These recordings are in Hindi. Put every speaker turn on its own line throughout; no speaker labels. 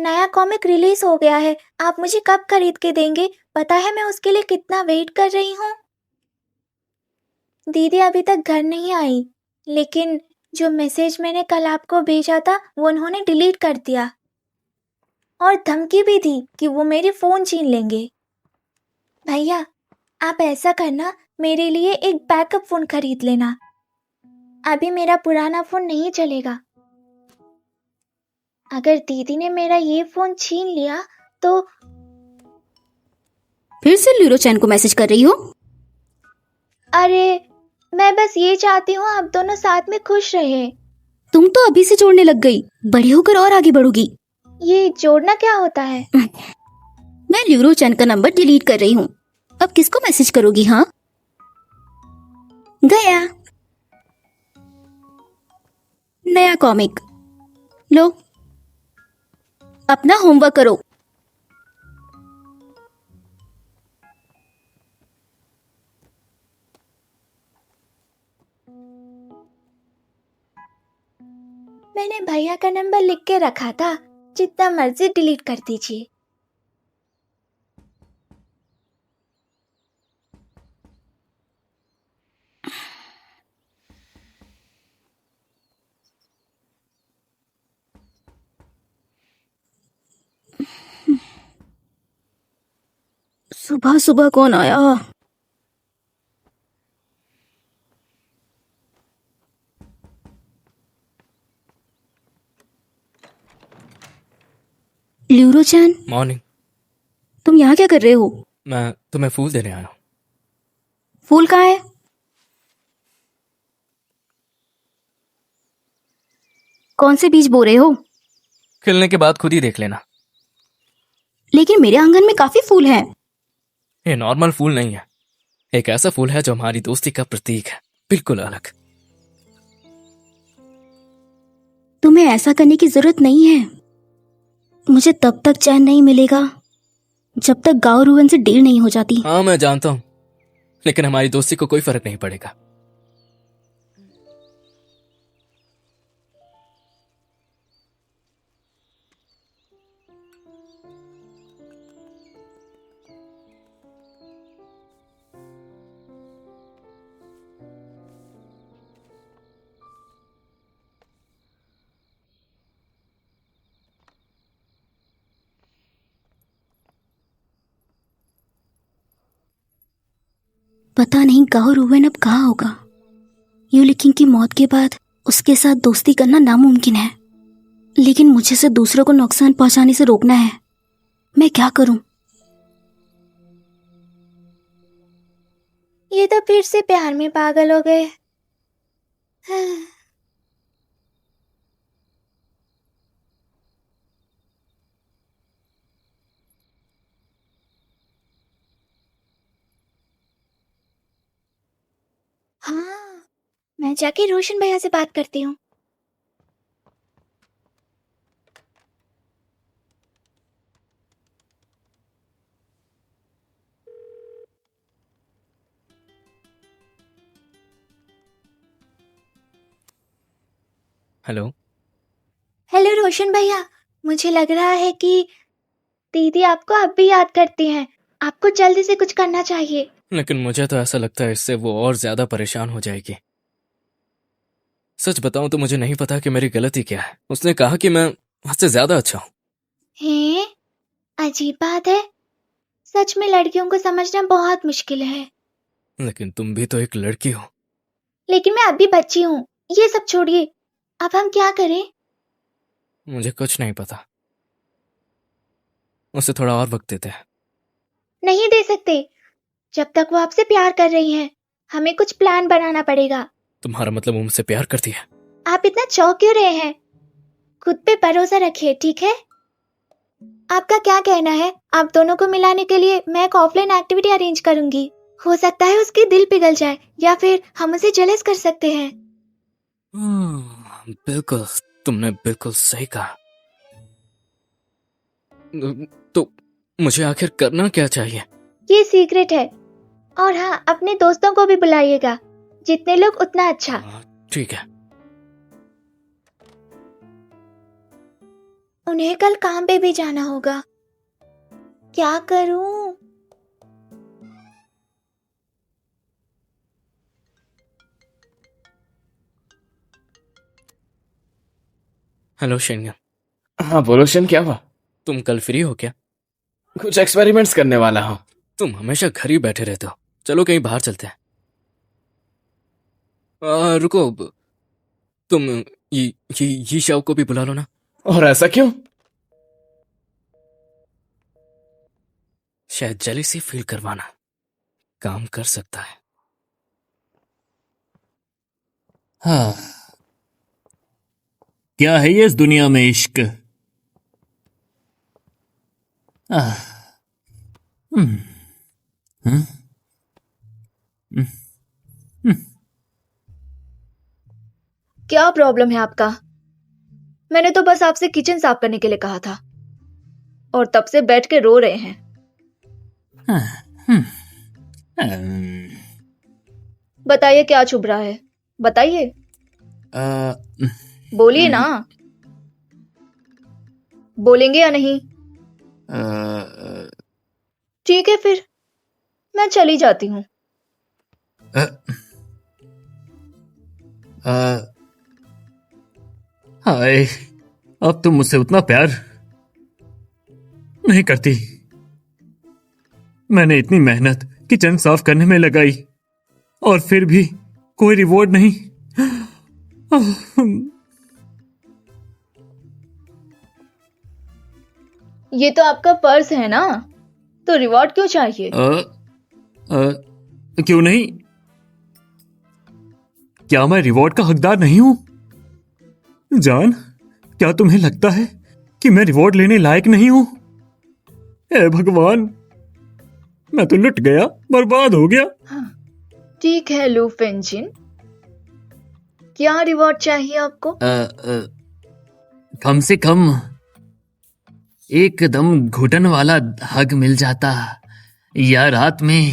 नया कॉमिक रिलीज हो गया है। आप मुझे कब खरीद के देंगे? पता है मैं उसके लिए कितना वेट कर रही हूँ। दीदी अभी तक घर नहीं आई, लेकिन जो मैसेज मैंने कल आपको भेजा था वो उन्होंने डिलीट कर दिया और धमकी भी दी कि वो मेरे फ़ोन छीन लेंगे। भैया, आप ऐसा करना, मेरे लिए एक बैकअप फ़ोन खरीद लेना। अभी मेरा पुराना फ़ोन नहीं चलेगा। अगर दीदी ने मेरा ये फ़ोन छीन लिया तो।
फिर से ल्यूरोचैन को मैसेज कर रही हो?
अरे, मैं बस ये चाहती हूँ आप दोनों साथ में खुश रहे।
तुम तो अभी से जोड़ने लग गई, बड़ी होकर और आगे बढ़ोगी।
ये जोड़ना क्या होता है?
मैं ल्यूरोचैन का नंबर डिलीट कर रही हूँ। अब किसको मैसेज करोगी? हाँ, गया नया कॉमिक। लो, अपना होमवर्क करो।
मैंने भैया का नंबर लिख के रखा था, जितना मर्जी डिलीट कर दीजिए।
सुबह सुबह कौन आया? ल्यूरोचैन,
मॉर्निंग।
तुम यहाँ क्या कर रहे हो?
मैं तुम्हें फूल देने आया हूँ।
फूल कहाँ है? कौन से बीज बो रहे हो?
खिलने के बाद खुद ही देख लेना।
लेकिन मेरे आंगन में काफी फूल हैं।
ये नॉर्मल फूल नहीं है, एक ऐसा फूल है जो हमारी दोस्ती का प्रतीक है, बिल्कुल अलग।
तुम्हें ऐसा करने की जरूरत नहीं है। मुझे तब तक चैन नहीं मिलेगा जब तक गांव रुवन से डील नहीं हो जाती।
हाँ मैं जानता हूँ, लेकिन हमारी दोस्ती को कोई फर्क नहीं पड़ेगा।
पता नहीं गांव रुवन अब कहाँ होगा। यूलिकिंग की मौत के बाद उसके साथ दोस्ती करना नामुमकिन है, लेकिन मुझे से दूसरों को नुकसान पहुंचाने से रोकना है। मैं क्या करूं?
ये तो फिर से प्यार में पागल हो गए। हाँ, मैं जाके रोशन भैया से बात करती हूँ।
हेलो।
हेलो रोशन भैया, मुझे लग रहा है कि दीदी आपको अब भी याद करती हैं। आपको जल्दी से कुछ करना चाहिए।
लेकिन मुझे तो ऐसा लगता है इससे वो और ज्यादा परेशान हो जाएगी। सच बताऊं तो मुझे नहीं पता कि मेरी गलती क्या है। उसने कहा कि मैं उससे ज्यादा अच्छा हूँ।
हैं? अजीब बात है। सच में लड़कियों को समझना बहुत मुश्किल है।
लेकिन तुम भी तो एक लड़की हो।
लेकिन मैं अभी बच्ची हूँ। ये सब छोड़िए, अब हम क्या करें?
मुझे कुछ नहीं पता। उसे थोड़ा और वक्त देते हैं।
नहीं दे सकते। जब तक वो आपसे प्यार कर रही हैं, हमें कुछ प्लान बनाना पड़ेगा।
तुम्हारा मतलब वो मुझसे प्यार करती है?
आप इतना चौंक क्यों रहे हैं? खुद पे भरोसा रखिए, ठीक है? आपका क्या कहना है? आप दोनों को मिलाने के लिए मैं एक ऑफलाइन एक्टिविटी अरेंज करूंगी। हो सकता है उसकी दिल पिघल जाए, या फिर हम उसे जेलस कर सकते हैं।
बिल्कुल, तुमने बिल्कुल सही कहा। तो मुझे आखिर करना क्या चाहिए?
ये सीक्रेट है। और हाँ, अपने दोस्तों को भी बुलाइएगा। जितने लोग उतना अच्छा।
ठीक है।
उन्हें कल काम पे भी जाना होगा। क्या करूं?
हेलो शेन्या,
हाँ बोलो शन, क्या हुआ?
तुम कल फ्री हो क्या?
कुछ एक्सपेरिमेंट्स करने वाला हूँ।
तुम हमेशा घर ही बैठे रहते हो, चलो कहीं बाहर चलते हैं। रुको, तुम ये शव को भी बुला लो ना।
और ऐसा क्यों?
शायद जेलिसी फील करवाना काम कर सकता है।
हाँ, क्या है ये इस दुनिया में इश्क? आह, हम्म, हम्म,
क्या प्रॉब्लम है आपका? मैंने तो बस आपसे किचन साफ करने के लिए कहा था और तब से बैठ के रो रहे हैं।
हम्म, हम्म,
बताइए क्या चुभ रहा है, बताइए,
आ,
बोलिए ना। बोलेंगे या नहीं?
आ,
ठीक है फिर, मैं चली जाती हूँ।
आ, आ, हाय, अब तुम मुझसे उतना प्यार नहीं करती। मैंने इतनी मेहनत किचन साफ करने में लगाई और फिर भी कोई रिवॉर्ड नहीं।
ये तो आपका पर्स है ना, तो रिवॉर्ड क्यों चाहिए?
क्यों नहीं? क्या मैं रिवॉर्ड का हकदार नहीं हूं? जान, क्या तुम्हें लगता है कि मैं रिवॉर्ड लेने लायक नहीं हूं? हे भगवान, मैं तो लुट गया, बर्बाद हो गया।
ठीक है लू फेंजिन, क्या रिवॉर्ड चाहिए आपको?
कम से कम एकदम घुटन वाला हग मिल जाता, या रात में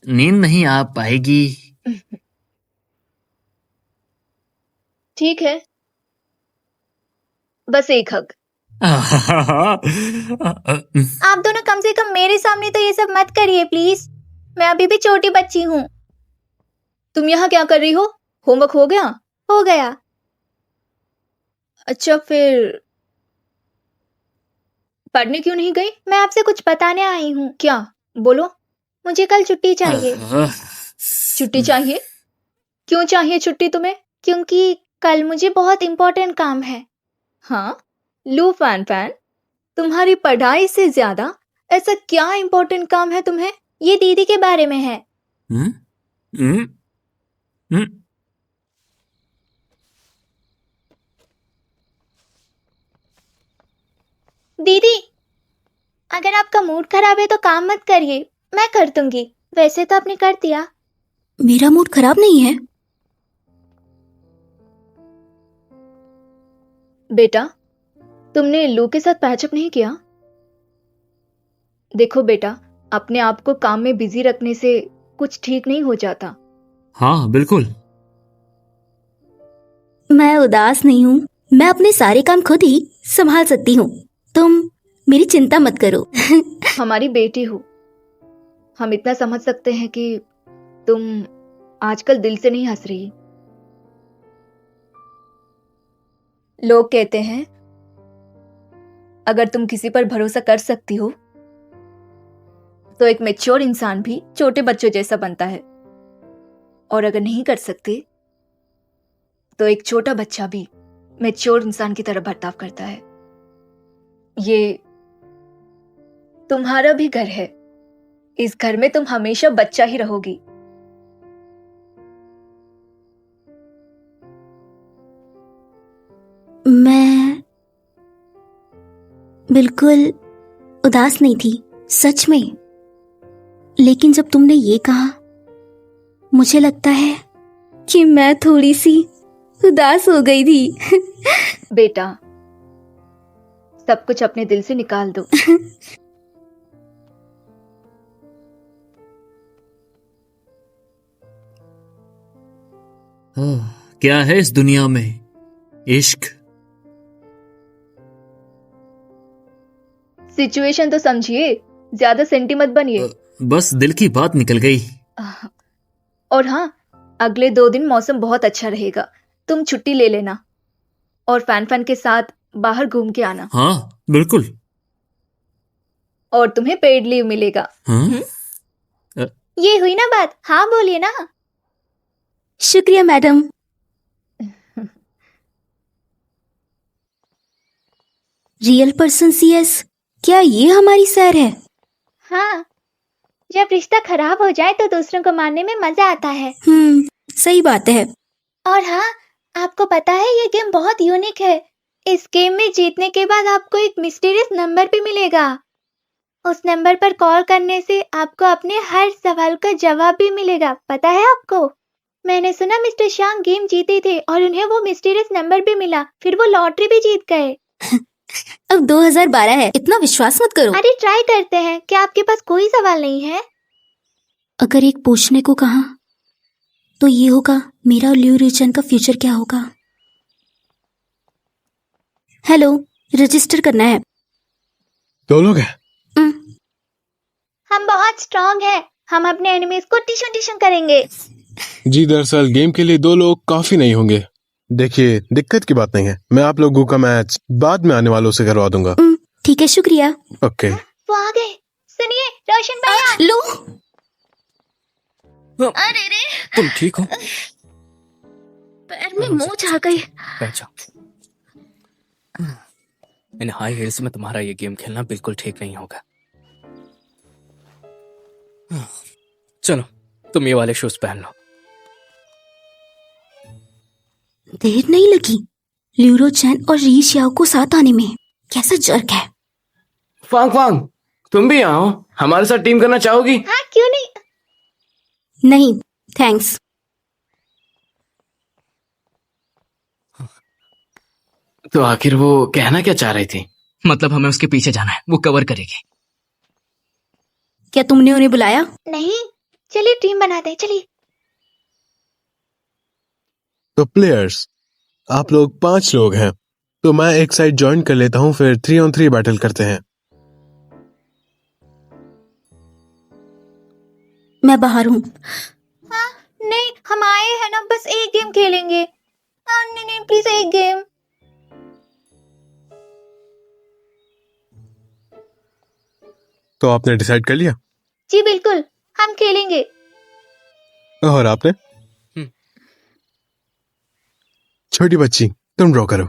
नींद नहीं आ पाएगी।
ठीक है, बस एक हग।
आप दोनों कम से कम मेरे सामने तो ये सब मत करिए प्लीज। मैं अभी भी छोटी बच्ची हूँ।
तुम यहाँ क्या कर रही हो? होमवर्क हो गया?
हो गया।
अच्छा फिर पढ़ने क्यों नहीं गई?
मैं आपसे कुछ बताने आई हूँ।
क्या? बोलो।
मुझे कल छुट्टी चाहिए।
छुट्टी चाहिए? क्यों चाहिए छुट्टी तुम्हें?
क्योंकि कल मुझे बहुत इम्पोर्टेंट काम है।
हाँ, लू फैन फैन, तुम्हारी पढ़ाई से ज्यादा ऐसा क्या इम्पोर्टेंट काम है तुम्हें?
ये दीदी के बारे में है।
हम्म, हम्म, हम्म।
दीदी, अगर आपका मूड खराब है तो काम मत करिए, मैं कर दूंगी। वैसे तो आपने कर दिया।
मेरा मूड खराब नहीं है।
बेटा, तुमने लू के साथ पैचअप नहीं किया? देखो बेटा, अपने आप को काम में बिजी रखने से कुछ ठीक नहीं हो जाता।
हाँ बिल्कुल।
मैं उदास नहीं हूँ, मैं अपने सारे काम खुद ही संभाल सकती हूँ। तुम मेरी चिंता मत करो।
हमारी बेटी हो, हम इतना समझ सकते हैं कि तुम आजकल दिल से नहीं हंस रही। लोग कहते हैं अगर तुम किसी पर भरोसा कर सकती हो तो एक मैच्योर इंसान भी छोटे बच्चों जैसा बनता है, और अगर नहीं कर सकते तो एक छोटा बच्चा भी मैच्योर इंसान की तरह बर्ताव करता है। ये तुम्हारा भी घर है, इस घर में तुम हमेशा बच्चा ही रहोगी।
मैं बिल्कुल उदास नहीं थी, सच में। लेकिन जब तुमने ये कहा, मुझे लगता है कि मैं थोड़ी सी उदास हो गई थी।
बेटा, सब कुछ अपने दिल से निकाल दो।
क्या है इस दुनिया में इश्क?
सिचुएशन तो समझिए, ज्यादा सेंटी मत बनिए।
बस दिल की बात निकल गई।
और हाँ, अगले 2 दिन मौसम बहुत अच्छा रहेगा, तुम छुट्टी ले लेना और फैन फैन के साथ बाहर घूम के आना,
हाँ बिल्कुल।
और तुम्हें पेड लीव मिलेगा।
हाँ
ये हुई ना बात, हाँ बोलिए ना।
शुक्रिया मैडम। रियल पर्सन सीएस, क्या ये हमारी सैर है?
हाँ, जब रिश्ता खराब हो जाए तो दूसरों को मारने में मजा आता है।
सही बात है।
और हाँ, आपको पता है ये गेम बहुत यूनिक है। इस गेम में जीतने के बाद आपको एक मिस्टीरियस नंबर भी मिलेगा। उस नंबर पर कॉल करने से आपको अपने हर सवाल का जवाब भी मिलेगा। पता है आपको? मैंने सुना मिस्टर शांग गेम जीते थे और उन्हें वो मिस्टीरियस नंबर भी मिला, फिर वो लॉटरी भी जीत गए।
अब 2012 है, इतना विश्वास मत करो।
अरे ट्राई करते हैं, क्या आपके पास कोई सवाल नहीं है?
अगर एक पूछने को कहा तो ये होगा, मेरा और लियू रिचन का फ्यूचर क्या होगा? हेलो, रजिस्टर करना है।
2 लोग हैं।
हम बहुत स्ट्रांग हैं, हम अपने एनिमीज को टिशू टिशू करेंगे।
जी दरअसल गेम के लिए 2 लोग काफी नहीं होंगे। देखिए, दिक्कत की बात नहीं है, मैं आप लोगों का मैच बाद में आने वालों से करवा दूंगा।
ठीक है, शुक्रिया।
ओके।
वो आ गए। सुनिए रोशन भैया।
लो,
अरे रे,
तुम ठीक हो?
पैर में मोच आ गई।
बैठ जाओ। इन हाई हील्स में तुम्हारा ये गेम खेलना बिल्कुल ठीक नहीं होगा। चलो, तुम ये वाले शूज पहन लो।
देर नहीं लगी ल्यूरो चैन और री श्याओ को साथ आने में। कैसा जर्क है।
फांग फांग, तुम भी यहाँ हो? हमारे साथ टीम करना चाहोगी?
हाँ क्यों नहीं।
नहीं थैंक्स।
तो आखिर वो कहना क्या चाह रही थी?
मतलब हमें उसके पीछे जाना है, वो कवर करेगी।
क्या तुमने उन्हें बुलाया?
नहीं, चलिए टीम बनाते हैं, चलिए।
तो प्लेयर्स, आप लोग 5 लोग हैं, तो मैं एक साइड ज्वाइन कर लेता हूँ, फिर 3 on 3 बैटल करते हैं।
मैं बाहर हूँ।
हाँ नहीं, हम आए हैं ना, बस एक गेम खेलेंगे। हाँ नहीं नहीं, प्लीज एक गेम।
तो आपने डिसाइड कर लिया?
जी बिल्कुल, हम खेलेंगे।
और आपने? छोटी बच्ची, तुम ड्रॉ करो।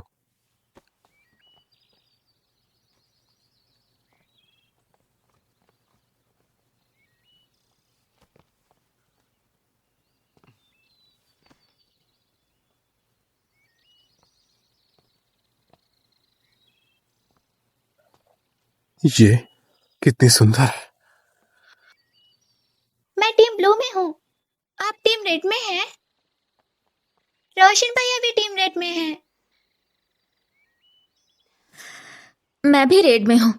ये कितनी सुंदर है।
मैं टीम ब्लू में हूँ, आप टीम रेड में हैं। रोशन भैया भी टीम रेड में हैं।
मैं भी रेड में हूँ।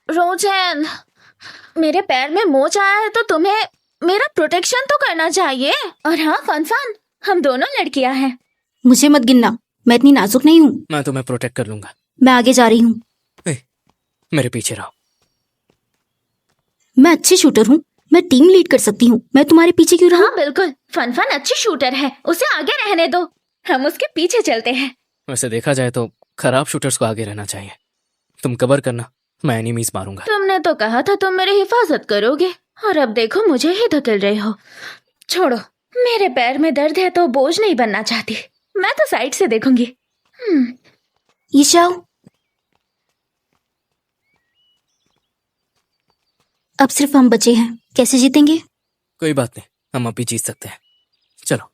रोजन, मेरे पैर में मोच आया है तो तुम्हें मेरा प्रोटेक्शन तो करना चाहिए। और हाँ फनफन, हम दोनों लड़कियां हैं।
मुझे मत गिनना, मैं इतनी नाजुक नहीं हूँ।
मैं तुम्हें प्रोटेक्ट कर लूंगा।
मैं आगे जा रही हूँ।
मेरे पीछे रहो।
मैं अच्छी शूटर हूँ, मैं टीम लीड कर सकती हूँ। मैं तुम्हारे पीछे क्यों रहूं?
हाँ बिल्कुल, फनफन अच्छी शूटर है, उसे आगे रहने दो, हम उसके पीछे चलते हैं।
वैसे देखा जाए तो खराब शूटर्स को आगे रहना चाहिए। तुम कवर करना, मैं एनिमीज मारूंगा।
तुमने तो कहा था तुम मेरी हिफाजत करोगे, और अब देखो मुझे ही धकेल रहे हो। छोड़ो, मेरे पैर में दर्द है तो बोझ नहीं बनना चाहती, मैं तो साइड से देखूंगी।
ईशाओ, अब सिर्फ हम बचे हैं, कैसे जीतेंगे?
कोई बात नहीं, हम अभी जीत सकते हैं। चलो।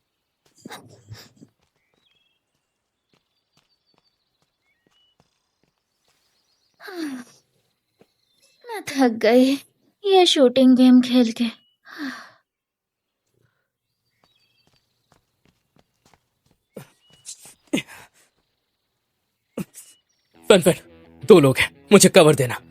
मैं थक गई ये शूटिंग गेम खेल के।
फन फन, 2 लोग हैं, मुझे कवर देना।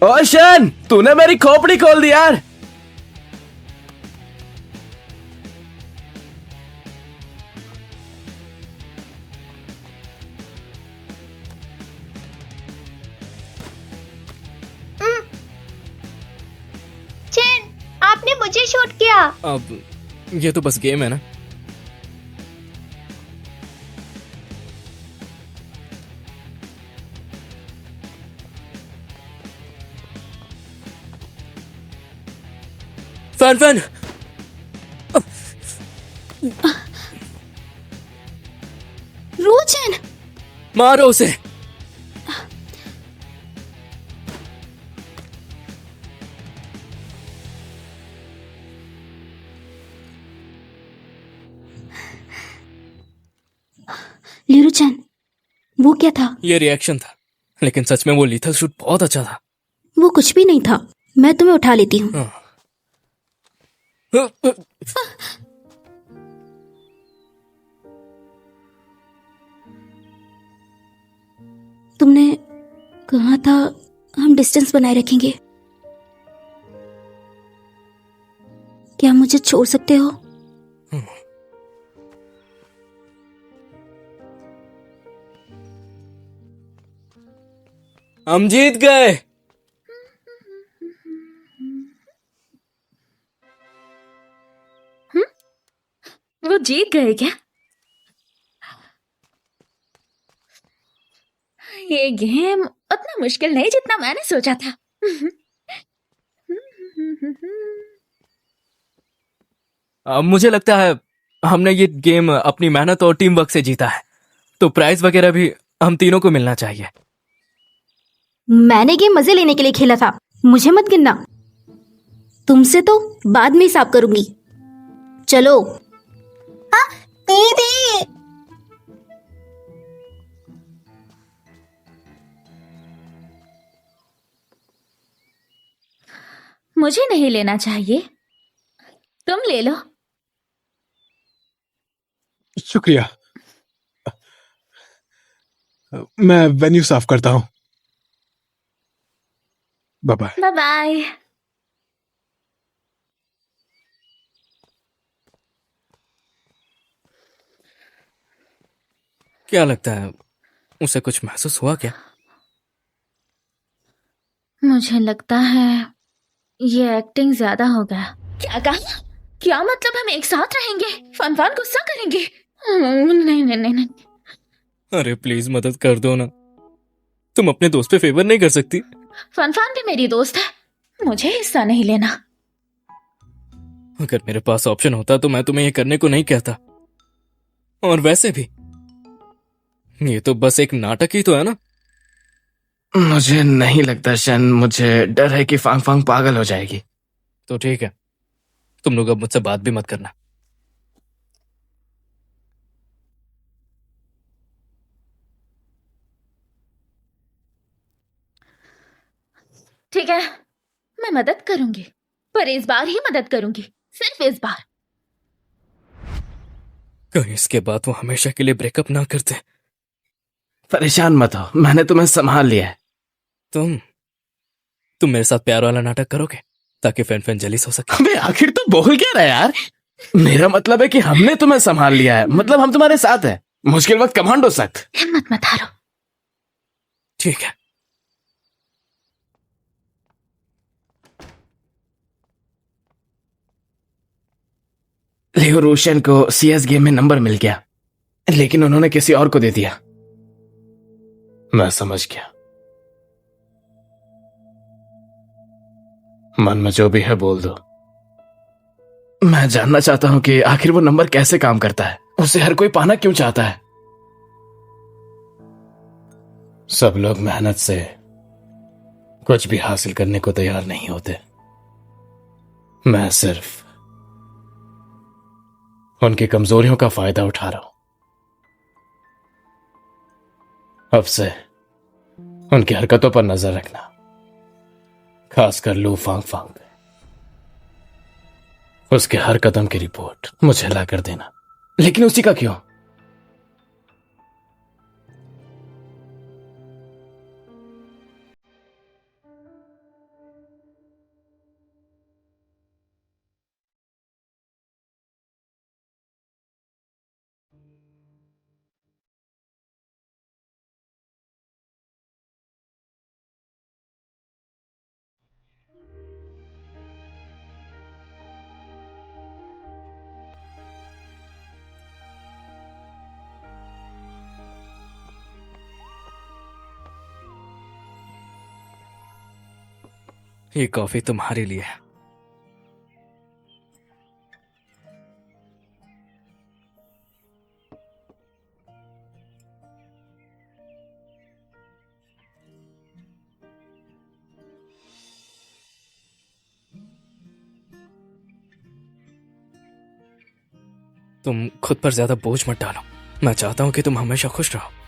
ओशन, तूने मेरी खोपड़ी खोल दी यार।
चैन, आपने मुझे शूट किया।
अब ये तो बस गेम है ना। फन फन,
रोचन,
मारो उसे।
लीरुचन, वो क्या था?
ये रिएक्शन था, लेकिन सच में वो लीथल शूट बहुत अच्छा था।
वो कुछ भी नहीं था। मैं तुम्हें उठा लेती हूँ।
हाँ।
तुमने कहा था हम डिस्टेंस बनाए रखेंगे। क्या मुझे छोड़ सकते हो?
हम जीत गए।
वो जीत गए क्या? ये गेम उतना मुश्किल नहीं जितना मैंने सोचा था।
अब मुझे लगता है हमने ये गेम अपनी मेहनत और टीम वर्क से जीता है, तो प्राइज वगैरह भी हम तीनों को मिलना चाहिए।
मैंने गेम मजे लेने के लिए खेला था, मुझे मत गिनना। तुमसे तो बाद में हिसाब करूंगी। चलो।
दीदी,
मुझे नहीं लेना चाहिए, तुम ले लो।
शुक्रिया। मैं वेन्यू साफ करता हूँ। Bye bye.
Bye bye.
क्या लगता है, उसे कुछ महसूस हुआ क्या?
मुझे लगता है ये एक्टिंग ज्यादा हो गया। क्या कहा? क्या मतलब हम एक साथ रहेंगे? फनफान गुस्सा करेंगे। नहीं नहीं नहीं नहीं।
अरे प्लीज मदद कर दो ना, तुम अपने दोस्त पे फेवर नहीं कर सकती?
फनफान भी मेरी दोस्त है, मुझे हिस्सा नहीं लेना।
अगर मेरे पास ऑप्शन होता तो मैं तुम्हें ये करने को नहीं कहता। और वैसे भी ये तो बस एक नाटक ही तो है ना।
मुझे नहीं लगता शन, मुझे डर है कि फांग फांग पागल हो जाएगी।
तो ठीक है, तुम लोग अब मुझसे बात भी मत करना।
ठीक है, मैं मदद करूंगी, पर इस बार ही मदद करूंगी, सिर्फ इस बार।
कहीं इसके बाद वो हमेशा के लिए ब्रेकअप ना करते।
परेशान मत हो, मैंने तुम्हें संभाल लिया है।
तुम मेरे साथ प्यार वाला नाटक करोगे ताकि फैन फैन जलीस हो सके?
अबे आखिर तो बोल क्या रहा है यार। मेरा मतलब है कि हमने तुम्हें संभाल लिया है, मतलब हम तुम्हारे साथ हैं, मुश्किल वक्त कमांडो सख्त।
हिम्मत मत हारो।
ठीक है।
लियो रोशन को सीएस गेम में नंबर मिल गया, लेकिन उन्होंने किसी और को दे दिया। मैं समझ गया। मन में जो भी है बोल दो। मैं जानना चाहता हूं कि आखिर वो नंबर कैसे काम करता है, उसे हर कोई पाना क्यों चाहता है। सब लोग मेहनत से कुछ भी हासिल करने को तैयार नहीं होते। मैं सिर्फ उनकी कमजोरियों का फायदा उठा रहा हूं। अब से उनकी हरकतों पर नजर रखना, खासकर लू फांग फांग पे। उसके हर कदम की रिपोर्ट मुझे ला कर देना। लेकिन उसी का क्यों?
ये कॉफी तुम्हारे लिए है। तुम खुद पर ज्यादा बोझ मत डालो। मैं चाहता हूं कि तुम हमेशा खुश रहो।